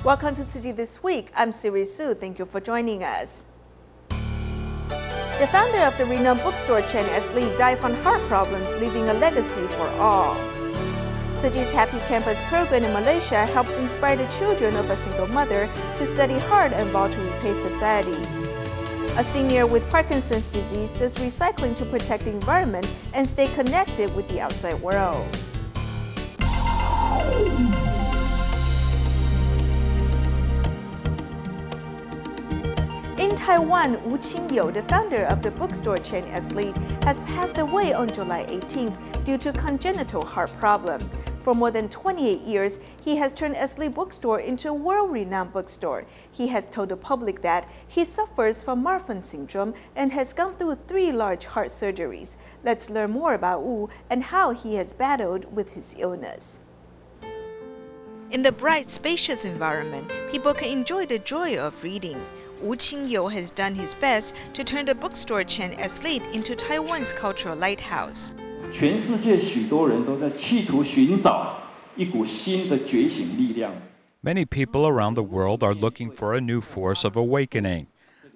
Welcome to Tzu Chi This Week. I'm Siri Su. Thank you for joining us. The founder of the renowned bookstore chain Eslite died from heart problems, leaving a legacy for all. Tzu Chi's Happy Campus program in Malaysia helps inspire the children of a single mother to study hard and vow to repay society. A senior with Parkinson's disease does recycling to protect the environment and stay connected with the outside world. In Taiwan, Wu Qingyou, the founder of the bookstore chain Eslite, has passed away on July 18th due to congenital heart problem. For more than 28 years, he has turned Eslite bookstore into a world-renowned bookstore. He has told the public that he suffers from Marfan syndrome and has gone through 3 large heart surgeries. Let's learn more about Wu and how he has battled with his illness. In the bright, spacious environment, people can enjoy the joy of reading. Wu Qingyou has done his best to turn the bookstore chain Eslite into Taiwan's cultural lighthouse. 全世界许多人都在企图寻找一股新的觉醒力量。 Many people around the world are looking for a new force of awakening.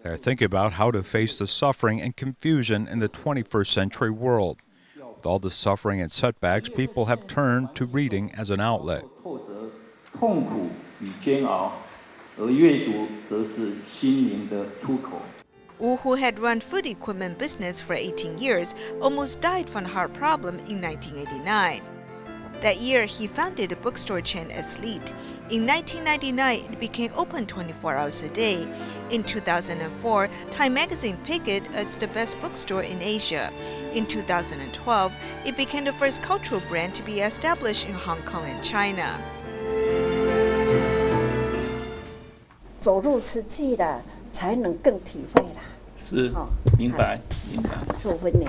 They're thinking about how to face the suffering and confusion in the 21st century world. With all the suffering and setbacks, people have turned to reading as an outlet. 挫折、痛苦与煎熬，而阅读则是心灵的出口。 Wu, who had run food equipment business for 18 years, almost died from a heart problem in 1989. That year, he founded the bookstore chain Eslite. In 1999, it became open 24 hours a day. In 2004, Time magazine picked it as the best bookstore in Asia. In 2012, it became the first cultural brand to be established in Hong Kong and China. 走入慈济了，才能更体会啦。是，明白，明白。祝福您。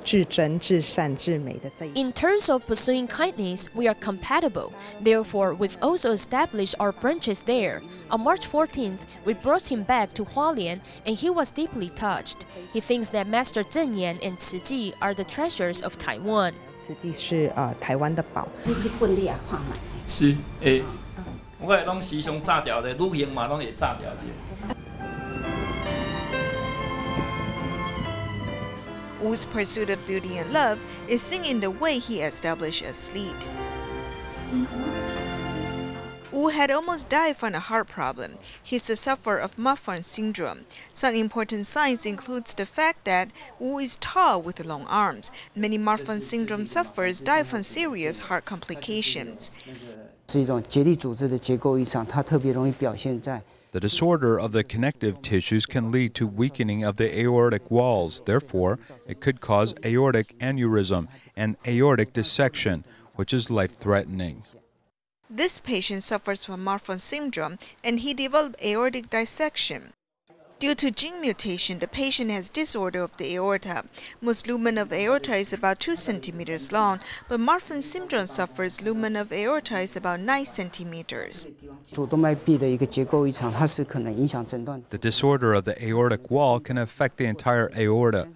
至真、至善、至美的这一。 In terms of pursuing kindness, we are compatible. Therefore, we've also established our branches there. On March 14th, we brought him back to Hualien, and he was deeply touched. He thinks that Master Zhen Yan and Tzu Chi are the treasures of Taiwan. 慈济是台湾的宝。你这本你也看卖。是，我拢时常炸掉的，旅行嘛拢会炸掉的。 Wu's pursuit of beauty and love is seen in the way he established Eslite. Wu had almost died from a heart problem. He's a sufferer of Marfan syndrome. Some important signs includes the fact that Wu is tall with long arms. Many Marfan syndrome sufferers die from serious heart complications. 是一种结缔组织的结构异常，它特别容易表现在。 The disorder of the connective tissues can lead to weakening of the aortic walls. Therefore, it could cause aortic aneurysm and aortic dissection, which is life-threatening. This patient suffers from Marfan syndrome and he developed aortic dissection. Due to gene mutation, the patient has disorder of the aorta. Most lumen of aorta is about 2 centimeters long, but Marfan syndrome suffers lumen of aorta is about 9 centimeters. 主动脉壁的一个结构异常，它是可能影响诊断。 The disorder of the aortic wall can affect the entire aorta.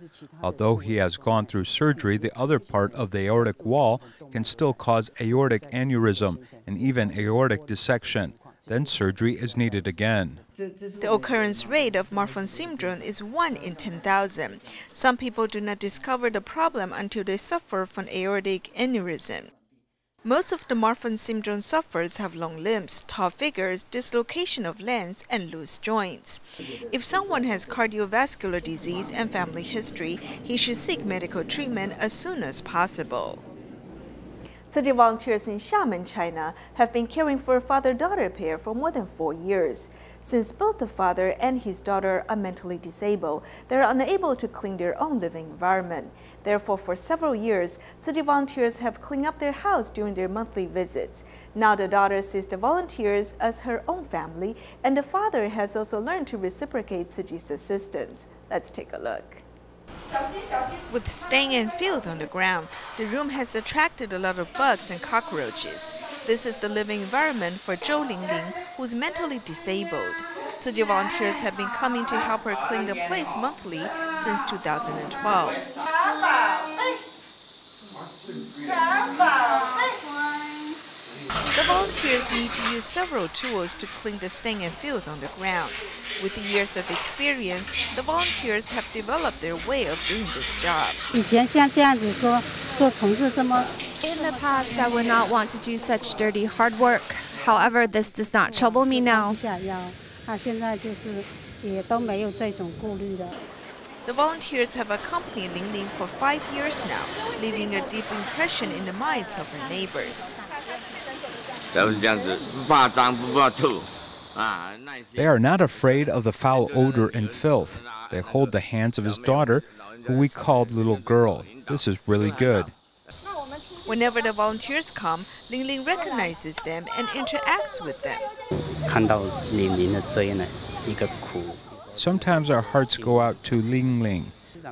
Although he has gone through surgery, the other part of the aortic wall can still cause aortic aneurysm and even aortic dissection. Then surgery is needed again. The occurrence rate of Marfan syndrome is 1 in 10,000. Some people do not discover the problem until they suffer from aortic aneurysm. Most of the Marfan syndrome sufferers have long limbs, tall figures, dislocation of limbs, and loose joints. If someone has cardiovascular disease and family history, he should seek medical treatment as soon as possible. Tzu Chi volunteers in Xiamen, China, have been caring for a father-daughter pair for more than 4 years. Since both the father and his daughter are mentally disabled, they are unable to clean their own living environment. Therefore, for several years, Tzu Chi volunteers have cleaned up their house during their monthly visits. Now the daughter sees the volunteers as her own family, and the father has also learned to reciprocate Tzu Chi's assistance. Let's take a look. With stain and filth on the ground, the room has attracted a lot of bugs and cockroaches. This is the living environment for Zhou Lingling, who is mentally disabled. Tzu Chi volunteers have been coming to help her clean the place monthly since 2012. The volunteers need to use several tools to clean the stain and filth on the ground. With the years of experience, the volunteers have developed their way of doing this job. In the past, I would not want to do such dirty, hard work. However, this does not trouble me now. The volunteers have accompanied Ling Ling for 5 years now, leaving a deep impression in the minds of her neighbors. They are not afraid of the foul odor and filth. They hold the hands of his daughter, who we called little girl. This is really good. Whenever the volunteers come, Ling Ling recognizes them and interacts with them. Sometimes our hearts go out to Ling Ling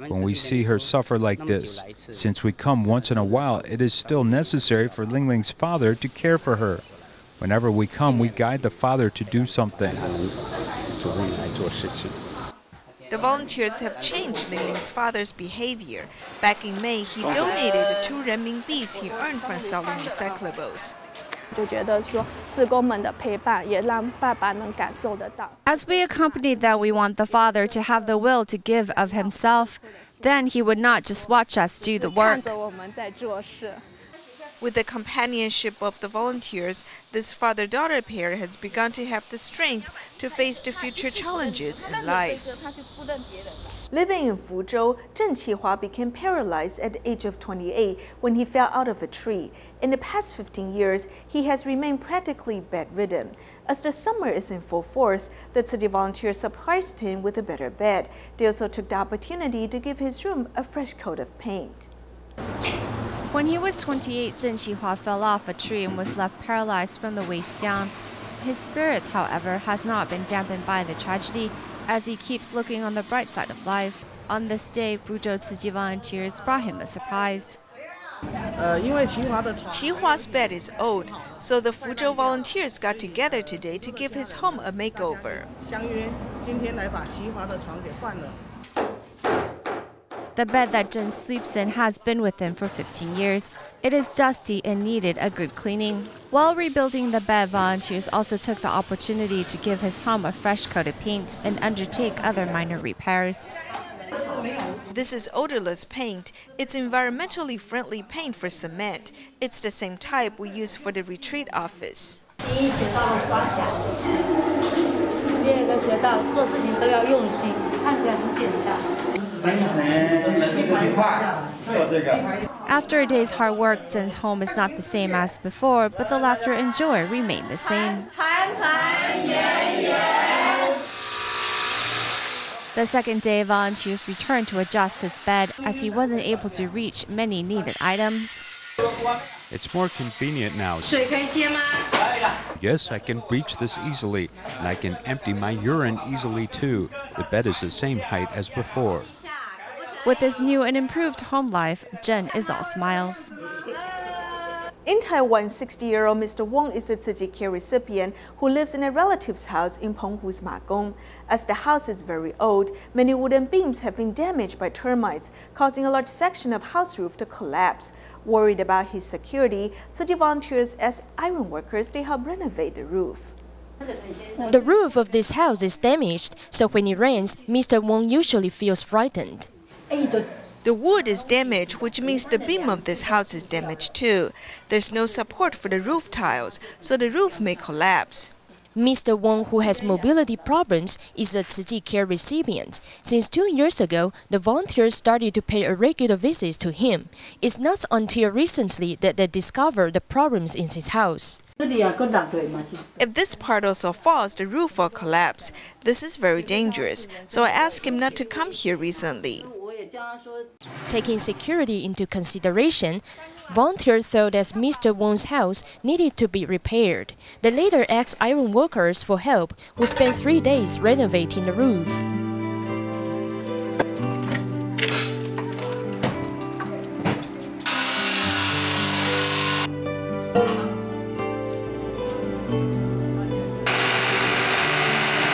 when we see her suffer like this. Since we come once in a while, it is still necessary for Ling Ling's father to care for her. Whenever we come, we guide the father to do something. The volunteers have changed Ling Ling's father's behavior. Back in May, he donated the 2 renminbis he earned from selling recyclables. As we accompany them, we want the father to have the will to give of himself. Then he would not just watch us do the work. With the companionship of the volunteers, this father-daughter pair has begun to have the strength to face the future challenges in life. Living in Fuzhou, Tzu Chi This became paralyzed at the age of 28 when he fell out of a tree. In the past 15 years, he has remained practically bedridden. As the summer is in full force, the Tzu Chi volunteers surprised him with a better bed. They also took the opportunity to give his room a fresh coat of paint. When he was 28, Tzu Chi This fell off a tree and was left paralyzed from the waist down. His spirits, however, has not been dampened by the tragedy, as he keeps looking on the bright side of life. On this day, Fuzhou Tzu Chi volunteers brought him a surprise. Qi Hua's bed is old, so the Fuzhou volunteers got together today to give his home a makeover. The bed that Zhen sleeps in has been with him for 15 years. It is dusty and needed a good cleaning. While rebuilding the bed, volunteers also took the opportunity to give his home a fresh coat of paint and undertake other minor repairs. This is odorless paint. It's environmentally friendly paint for cement. It's the same type we use for the retreat office. After a day's hard work, Zhen's home is not the same as before, but the laughter and joy remain the same. The second day, volunteers returned to adjust his bed as he wasn't able to reach many needed items. It's more convenient now. Yes, I can reach this easily, and I can empty my urine easily too. The bed is the same height as before. With his new and improved home life, Zhen is all smiles. In Taiwan, 60-year-old Mr. Wong is a Tzu Chi care recipient who lives in a relative's house in Penghu's Ma Gong. As the house is very old, many wooden beams have been damaged by termites, causing a large section of house roof to collapse. Worried about his security, Tzu Chi volunteers ask iron workers to help renovate the roof. The roof of this house is damaged, so when it rains, Mr. Wong usually feels frightened. The wood is damaged, which means the beam of this house is damaged too. There's no support for the roof tiles, so the roof may collapse. Mr. Wong, who has mobility problems, is a Tzu Chi care recipient. Since 2 years ago, the volunteers started to pay irregular visits to him. It's not until recently that they discovered the problems in his house. If this part also falls, the roof will collapse. This is very dangerous, so I asked him not to come here recently. Taking security into consideration, volunteers thought that Mr. Wong's house needed to be repaired. They later asked iron workers for help, who spent 3 days renovating the roof.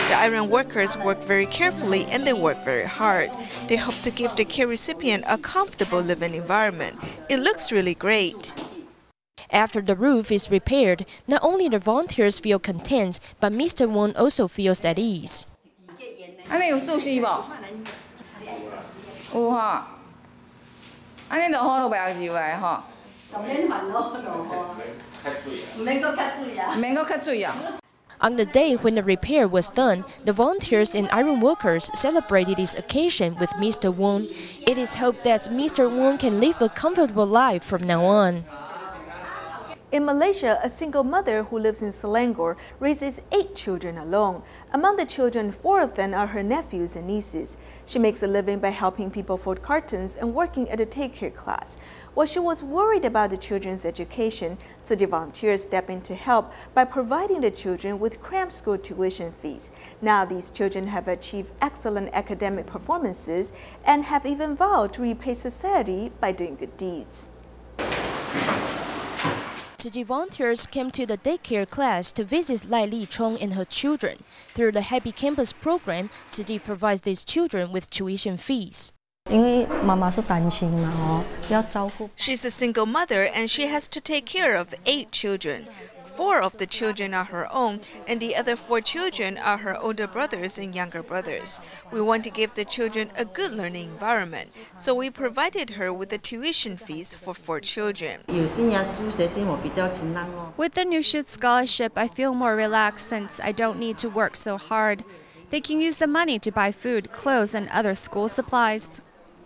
The iron workers work very carefully and they work very hard. They hope to give the care recipient a comfortable living environment. It looks really great. After the roof is repaired, not only the volunteers feel content, but Mr. Wong also feels at ease. 安尼有熟悉无？有吼。安尼就好就袂要来吼。当然烦恼落雨，唔免搁较水啊。唔免搁较水啊。 On the day when the repair was done, the volunteers and iron workers celebrated this occasion with Mr. Wong. It is hoped that Mr. Wong can live a comfortable life from now on. In Malaysia, a single mother who lives in Selangor raises 8 children alone. Among the children, 4 of them are her nephews and nieces. She makes a living by helping people fold cartons and working at a daycare class. While she was worried about the children's education, Tzu Chi volunteers step in to help by providing the children with cramped school tuition fees. Now these children have achieved excellent academic performances and have even vowed to repay society by doing good deeds. Tzu Chi volunteers came to the daycare class to visit Lai Li Chong and her children. Through the Happy Campus program, Tzu Chi provides these children with tuition fees. She's a single mother and she has to take care of 8 children. 4 of the children are her own, and the other 4 children are her older brothers and younger brothers. We want to give the children a good learning environment, so we provided her with the tuition fees for 4 children. With the New Shoot Scholarship, I feel more relaxed since I don't need to work so hard. They can use the money to buy food, clothes, and other school supplies.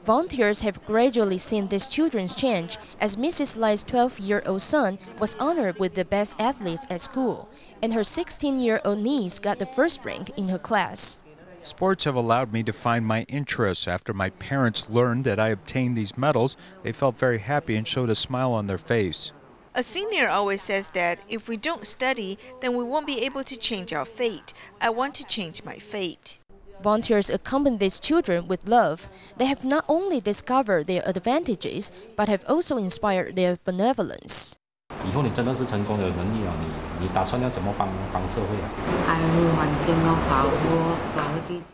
Volunteers have gradually seen these children's change, as Mrs. Lai's 12-year-old son was honored with the best athletes at school, and her 16-year-old niece got the first rank in her class. Sports have allowed me to find my interests. After my parents learned that I obtained these medals, they felt very happy and showed a smile on their face. A senior always says that if we don't study, then we won't be able to change our fate. I want to change my fate. Volunteers accompany these children with love. They have not only discovered their advantages, but have also inspired their benevolence. 以后你真的是成功有能力了，你打算要怎么帮社会啊？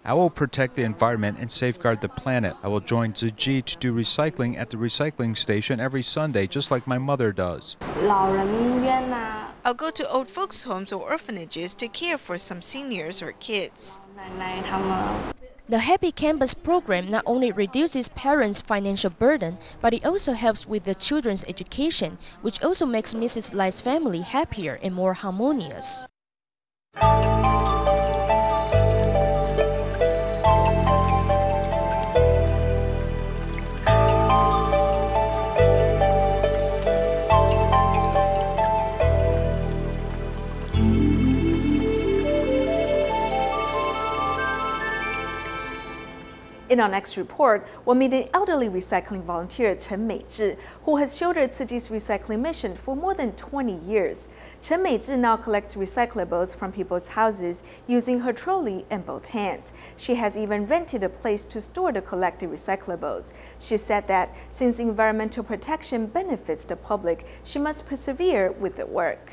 I will protect the environment and safeguard the planet. I will join Tzu Chi to do recycling at the recycling station every Sunday, just like my mother does. I'll go to old folks' homes or orphanages to care for some seniors or kids. The Happy Campus program not only reduces parents' financial burden, but it also helps with the children's education, which also makes Mrs. Lai's family happier and more harmonious. In our next report, we'll meet an elderly recycling volunteer, Chen Meizhi, who has shouldered Tzu Chi's recycling mission for more than 20 years. Chen Meizhi now collects recyclables from people's houses using her trolley and both hands. She has even rented a place to store the collected recyclables. She said that since environmental protection benefits the public, she must persevere with the work.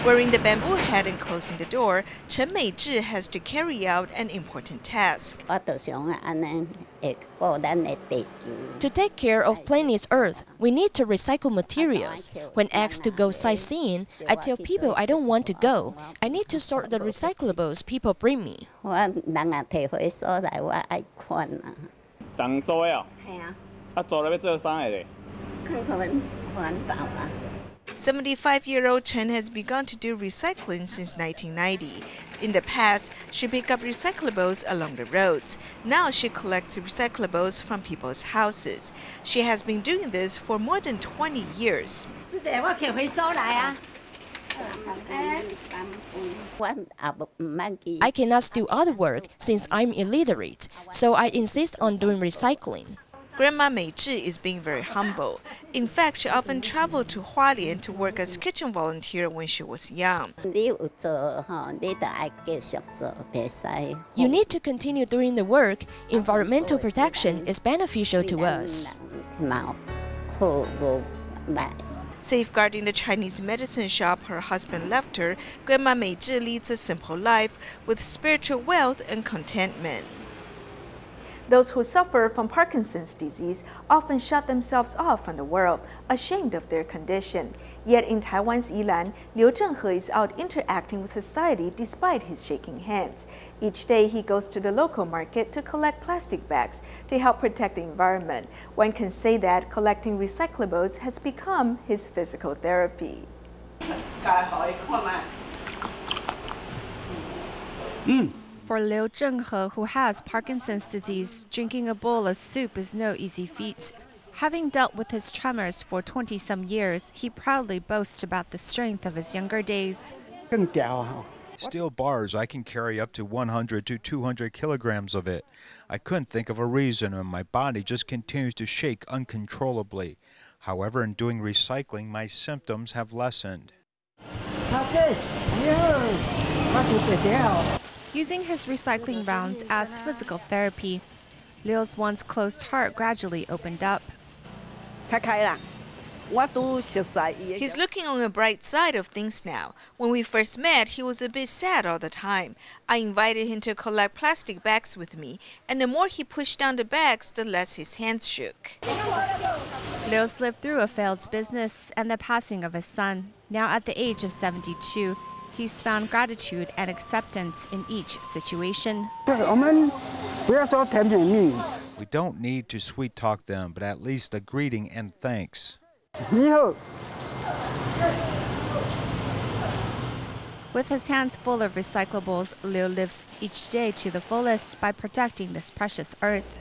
Wearing the bamboo hat and closing the door, Chen Meizhi has to carry out an important task. To take care of planet's Earth, we need to recycle materials. When asked to go sightseeing, I tell people I don't want to go. I need to sort the recyclables people bring me. 75-year-old Chen has begun to do recycling since 1990. In the past, she picked up recyclables along the roads. Now she collects recyclables from people's houses. She has been doing this for more than 20 years. I cannot do other work since I'm illiterate, so I insist on doing recycling. Grandma Meizhi is being very humble. In fact, she often traveled to Hualien to work as kitchen volunteer when she was young. You need to continue doing the work. Environmental protection is beneficial to us. Safeguarding the Chinese medicine shop her husband left her, Grandma Meizhi leads a simple life with spiritual wealth and contentment. Those who suffer from Parkinson's disease often shut themselves off from the world, ashamed of their condition. Yet in Taiwan's Yilan, Liu Zhenghe is out interacting with society despite his shaking hands. Each day he goes to the local market to collect plastic bags to help protect the environment. One can say that collecting recyclables has become his physical therapy. For Liu Zhenghe, who has Parkinson's disease, drinking a bowl of soup is no easy feat. Having dealt with his tremors for 20-some years, he proudly boasts about the strength of his younger days. Steel bars, I can carry up to 100 to 200 kilograms of it. I couldn't think of a reason when my body just continues to shake uncontrollably. However, in doing recycling, my symptoms have lessened. Using his recycling rounds as physical therapy, Liu's once closed heart gradually opened up. He's looking on the bright side of things now. When we first met, he was a bit sad all the time. I invited him to collect plastic bags with me, and the more he pushed down the bags, the less his hands shook. Liu's lived through a failed business and the passing of his son. Now at the age of 72, he's found gratitude and acceptance in each situation. We don't need to sweet talk them, but at least a greeting and thanks. With his hands full of recyclables, Liu lives each day to the fullest by protecting this precious earth.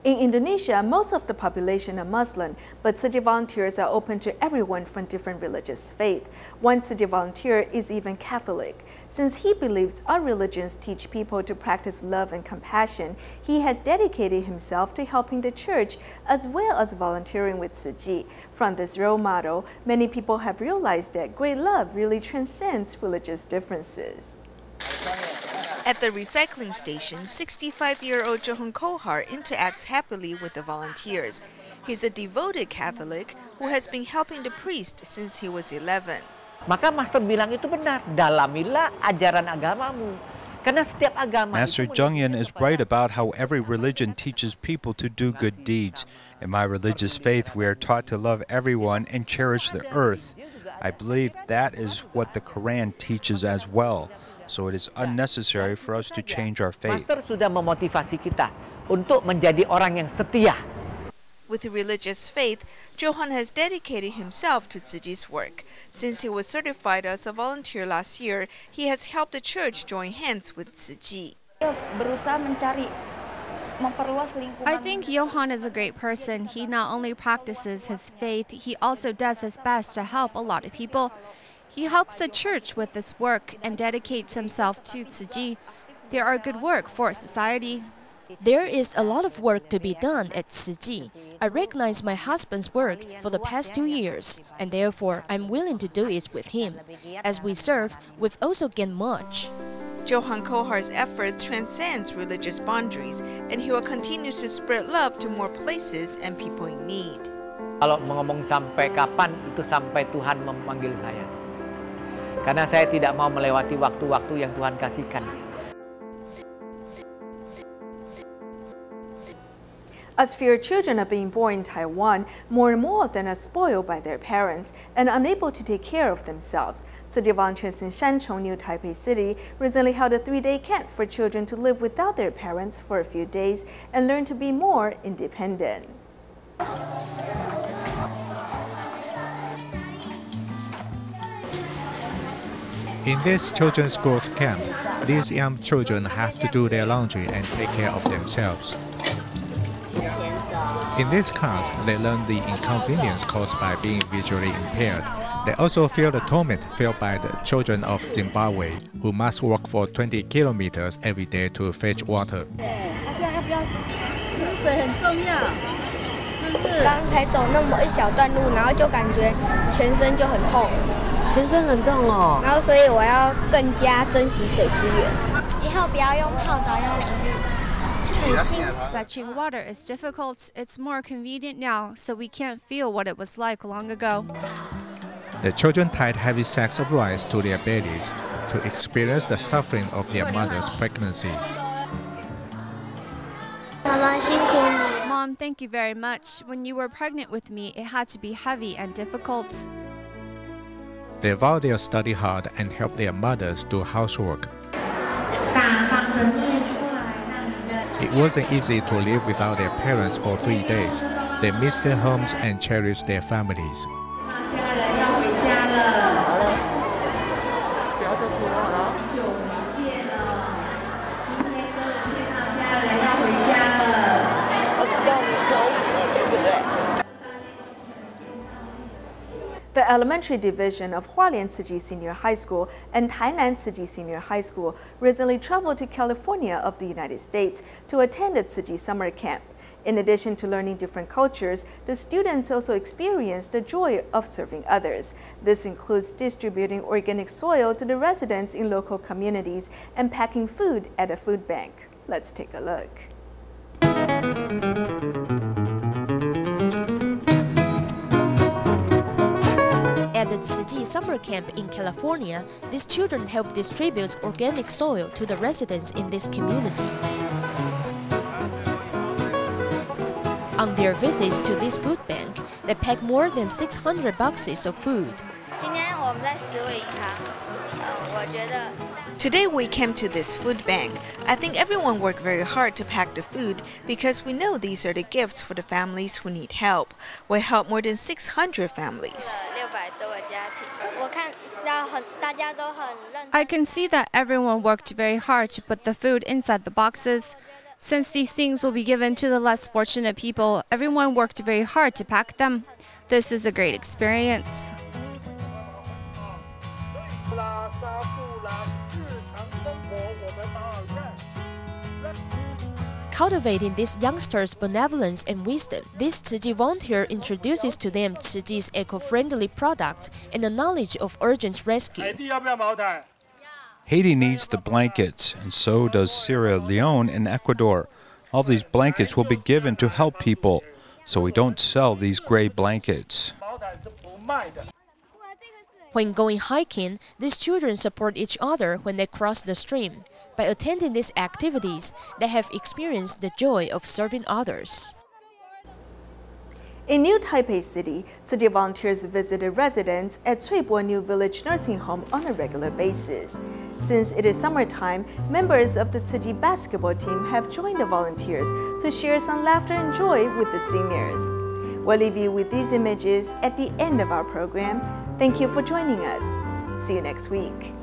In Indonesia, most of the population are Muslim, but Tzu Chi volunteers are open to everyone from different religious faith. One Tzu Chi volunteer is even Catholic. Since he believes our religions teach people to practice love and compassion, he has dedicated himself to helping the church as well as volunteering with Tzu Chi. From this role model, many people have realized that great love really transcends religious differences. At the recycling station, 65-year-old Johan Kohar interacts happily with the volunteers. He's a devoted Catholic who has been helping the priest since he was 11. Maka Master bilang itu benar, dalamilah ajaran agamamu. Karena setiap agama Master Zhengyan is right about how every religion teaches people to do good deeds. In my religious faith, we are taught to love everyone and cherish the earth. I believe that is what the Quran teaches as well. So it is unnecessary for us to change our faith. Master sudah memotivasi kita untuk menjadi orang yang setia. With religious faith, Johan has dedicated himself to Tzu Chi's work. Since he was certified as a volunteer last year, he has helped the church join hands with Tzu Chi. I think Johan is a great person. He not only practices his faith, he also does his best to help a lot of people. He helps the church with this work and dedicates himself to Tzu Chi. There are good work for society. There is a lot of work to be done at Tzu Chi. I recognize my husband's work for the past 2 years, and therefore I'm willing to do it with him. As we serve, we've also gained much. Johan Kohar's efforts transcends religious boundaries, and he will continue to spread love to more places and people in need. Kalau ngomong sampai kapan, itu sampai Tuhan memanggil saya. Karena saya tidak mau melewati waktu-waktu yang Tuhan kasihkan. As fewer children are being born in Taiwan, more and more of them are spoiled by their parents and unable to take care of themselves. Tzu Chi volunteers in Shanchong, New Taipei City, recently held a 3-day camp for children to live without their parents for a few days and learn to be more independent. In this children's growth camp, these young children have to do their laundry and take care of themselves. In this class, they learn the inconvenience caused by being visually impaired. They also feel the torment felt by the children of Zimbabwe, who must walk for 20 kilometers every day to fetch water. 刚才走那么一小段路，然后就感觉全身就很痛，全身很痛哦。然后所以我要更加珍惜水资源，以后不要用泡澡，用淋浴。 Fetching water is difficult. It's more convenient now, so we can't feel what it was like long ago. The children tied heavy sacks of rice to their bellies to experience the suffering of their mothers' pregnancies. Mom, thank you very much. When you were pregnant with me, it had to be heavy and difficult. They vow they'll study hard and help their mothers do housework. It wasn't easy to live without their parents for 3 days. They miss their homes and cherish their families. The elementary division of Hualien Tzu Chi Senior High School and Tainan Tzu Chi Senior High School recently traveled to California of the United States to attend a Tzu Chi summer camp. In addition to learning different cultures, the students also experienced the joy of serving others. This includes distributing organic soil to the residents in local communities and packing food at a food bank. Let's take a look. At the Tzu Chi summer camp in California, these children help distribute organic soil to the residents in this community. On their visits to this food bank, they pack more than 600 boxes of food. Today we came to this food bank. I think everyone worked very hard to pack the food because we know these are the gifts for the families who need help. We help more than 600 families. I can see that everyone worked very hard to put the food inside the boxes. Since these things will be given to the less fortunate people, everyone worked very hard to pack them. This is a great experience. Cultivating these youngsters' benevolence and wisdom, this Tzu Chi volunteer introduces to them Tzu Chi's eco-friendly products and the knowledge of urgent rescue. Haiti needs the blankets, and so does Sierra Leone and Ecuador. All these blankets will be given to help people, so we don't sell these gray blankets. When going hiking, these children support each other when they cross the stream. By attending these activities, they have experienced the joy of serving others. In New Taipei City, Tzu Chi volunteers visited residents at翠柏New Village Nursing Home on a regular basis. Since it is summertime, members of the Tzu Chi basketball team have joined the volunteers to share some laughter and joy with the seniors. We'll leave you with these images at the end of our program. Thank you for joining us. See you next week.